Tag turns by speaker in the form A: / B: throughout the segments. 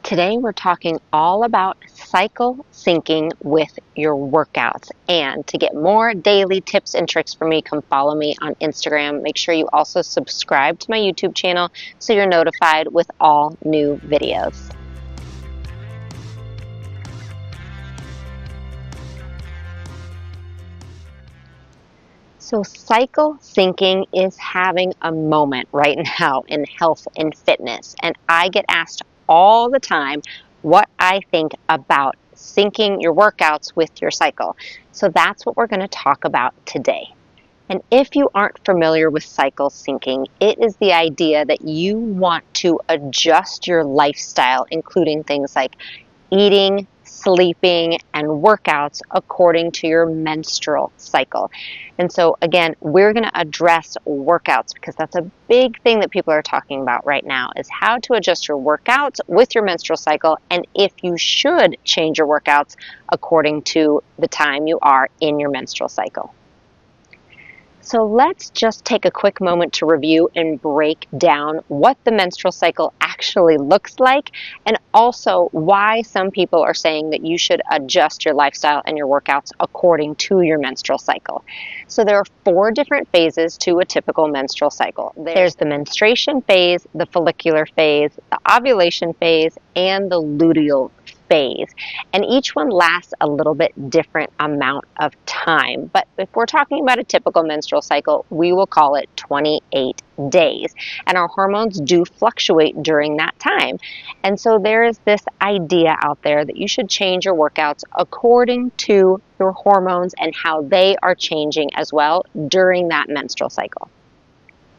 A: Today we're talking all about cycle syncing with your workouts. And to get more daily tips and tricks from me, come follow me on Instagram. Make sure you also subscribe to my YouTube channel so you're notified with all new videos. So cycle syncing is having a moment right now in health and fitness. And I get asked all the time what I think about syncing your workouts with your cycle. So that's what we're going to talk about today. And if you aren't familiar with cycle syncing, it is the idea that you want to adjust your lifestyle, including things like eating, sleeping, and workouts according to your menstrual cycle. And so again, we're going to address workouts because that's a big thing that people are talking about right now, is how to adjust your workouts with your menstrual cycle and if you should change your workouts according to the time you are in your menstrual cycle. So let's just take a quick moment to review and break down what the menstrual cycle actually looks like, and also why some people are saying that you should adjust your lifestyle and your workouts according to your menstrual cycle. So there are 4 different phases to a typical menstrual cycle. There's the menstruation phase, the follicular phase, the ovulation phase, and the luteal phase. And each one lasts a little bit different amount of time. But if we're talking about a typical menstrual cycle, we will call it 28 days. And our hormones do fluctuate during that time. And so there is this idea out there that you should change your workouts according to your hormones and how they are changing as well during that menstrual cycle.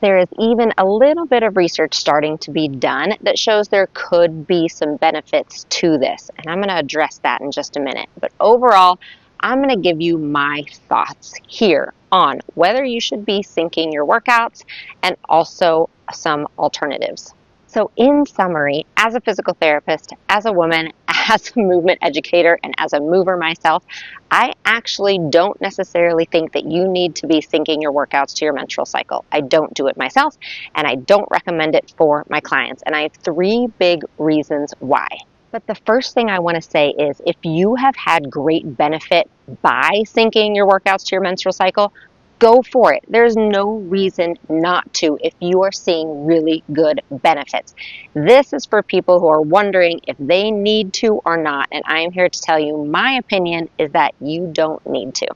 A: There is even a little bit of research starting to be done that shows there could be some benefits to this. And I'm going to address that in just a minute. But overall, I'm going to give you my thoughts here on whether you should be syncing your workouts and also some alternatives. So in summary, as a physical therapist, as a woman, as a movement educator, and as a mover myself, I actually don't necessarily think that you need to be syncing your workouts to your menstrual cycle. I don't do it myself, and I don't recommend it for my clients. And I have 3 big reasons why. But the first thing I want to say is if you have had great benefit by syncing your workouts to your menstrual cycle, go for it. There's no reason not to if you are seeing really good benefits. This is for people who are wondering if they need to or not, and I am here to tell you my opinion is that you don't need to.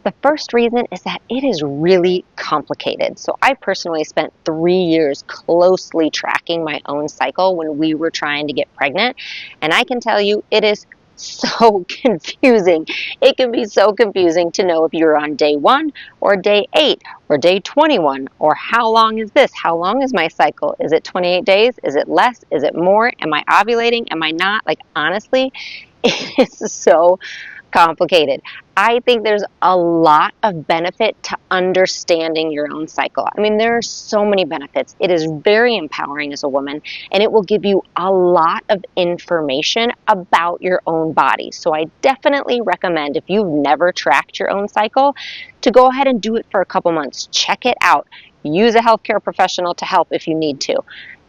A: The first reason is that it is really complicated. So I personally spent 3 years closely tracking my own cycle when we were trying to get pregnant, and I can tell you it is so confusing. It can be so confusing to know if you're on day 1 or day 8 or day 21 or how long is this? How long is my cycle? Is it 28 days? Is it less? Is it more? Am I ovulating? Am I not? Like, honestly, it is so complicated. I think there's a lot of benefit to understanding your own cycle. I mean, there are so many benefits. It is very empowering as a woman, and it will give you a lot of information about your own body. So I definitely recommend, if you've never tracked your own cycle, to go ahead and do it for a couple months. Check it out. Use a healthcare professional to help if you need to.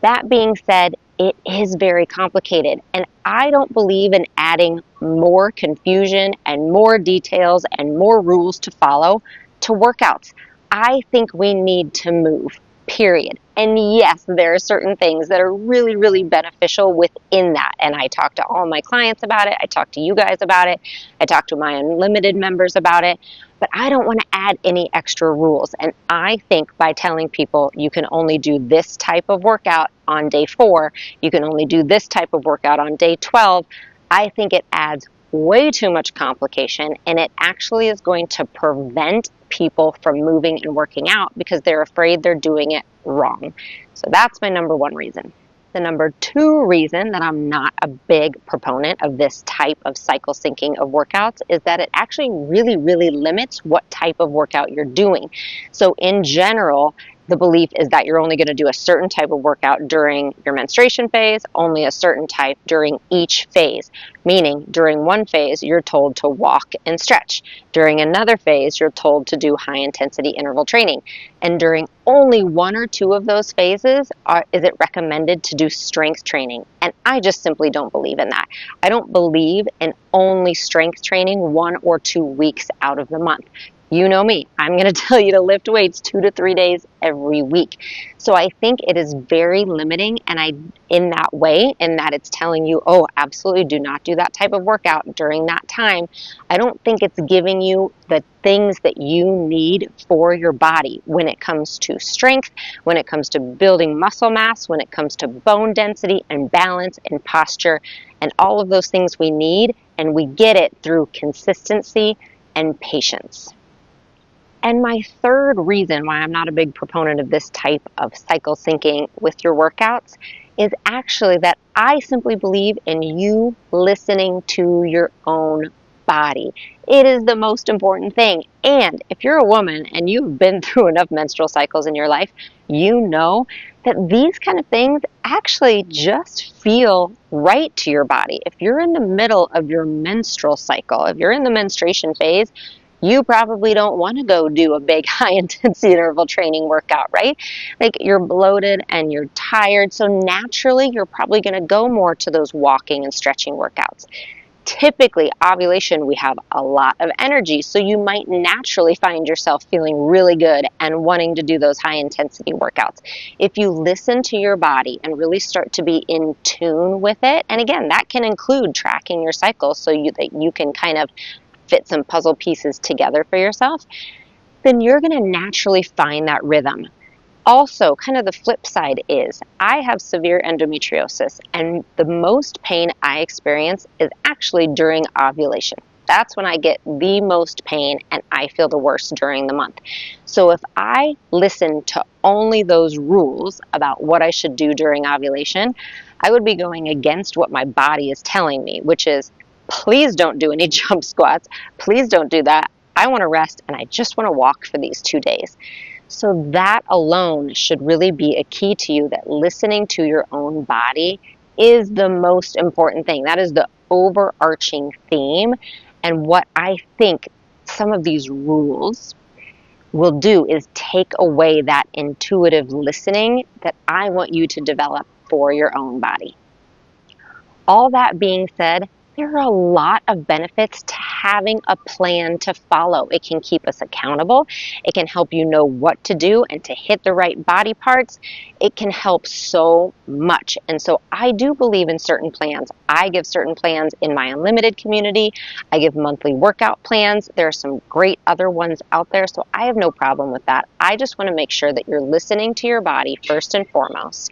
A: That being said, it is very complicated, and I don't believe in adding more confusion and more details and more rules to follow to workouts. I think we need to move, period. And yes, there are certain things that are really, really beneficial within that. And I talk to all my clients about it. I talk to you guys about it. I talk to my unlimited members about it. But I don't want to add any extra rules. And I think by telling people you can only do this type of workout on day 4, you can only do this type of workout on day 12, I think it adds way too much complication, and it actually is going to prevent people from moving and working out because they're afraid they're doing it wrong. So that's my number 1 reason. The number 2 reason that I'm not a big proponent of this type of cycle syncing of workouts is that it actually really, really limits what type of workout you're doing. So in general, the belief is that you're only going to do a certain type of workout during your menstruation phase, only a certain type during each phase. Meaning, during one phase, you're told to walk and stretch. During another phase, you're told to do high intensity interval training. And during only one or two of those phases, is it recommended to do strength training. And I just simply don't believe in that. I don't believe in only strength training 1 or 2 weeks out of the month. You know me, I'm going to tell you to lift weights 2 to 3 days every week. So I think it is very limiting, and in that way, in that it's telling you, oh, absolutely do not do that type of workout during that time. I don't think it's giving you the things that you need for your body when it comes to strength, when it comes to building muscle mass, when it comes to bone density and balance and posture and all of those things we need, and we get it through consistency and patience. And my third reason why I'm not a big proponent of this type of cycle syncing with your workouts is actually that I simply believe in you listening to your own body. It is the most important thing. And if you're a woman and you've been through enough menstrual cycles in your life, you know that these kind of things actually just feel right to your body. If you're in the middle of your menstrual cycle, if you're in the menstruation phase, you probably don't want to go do a big high intensity interval training workout, right? Like, you're bloated and you're tired, so naturally you're probably going to go more to those walking and stretching workouts. Typically, ovulation, we have a lot of energy, so you might naturally find yourself feeling really good and wanting to do those high intensity workouts. If you listen to your body and really start to be in tune with it, and again, that can include tracking your cycle so that you can kind of fit some puzzle pieces together for yourself, then you're going to naturally find that rhythm. Also, kind of the flip side is I have severe endometriosis, and the most pain I experience is actually during ovulation. That's when I get the most pain and I feel the worst during the month. So if I listen to only those rules about what I should do during ovulation, I would be going against what my body is telling me, which is, please don't do any jump squats. Please don't do that. I want to rest and I just want to walk for these 2 days. So that alone should really be a key to you, that listening to your own body is the most important thing. That is the overarching theme. And what I think some of these rules will do is take away that intuitive listening that I want you to develop for your own body. All that being said, there are a lot of benefits to having a plan to follow. It can keep us accountable. It can help you know what to do and to hit the right body parts. It can help so much. And so I do believe in certain plans. I give certain plans in my Unlimited community. I give monthly workout plans. There are some great other ones out there, so I have no problem with that. I just want to make sure that you're listening to your body first and foremost,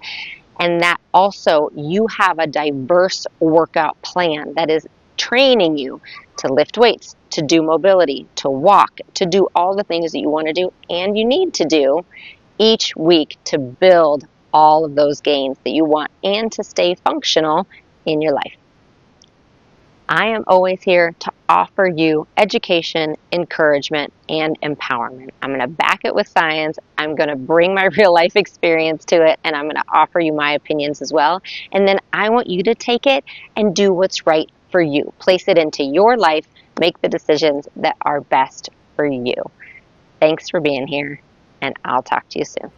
A: and that also you have a diverse workout plan that is training you to lift weights, to do mobility, to walk, to do all the things that you want to do and you need to do each week to build all of those gains that you want and to stay functional in your life. I am always here to offer you education, encouragement, and empowerment. I'm going to back it with science. I'm going to bring my real life experience to it, and I'm going to offer you my opinions as well. And then I want you to take it and do what's right for you. Place it into your life. Make the decisions that are best for you. Thanks for being here, and I'll talk to you soon.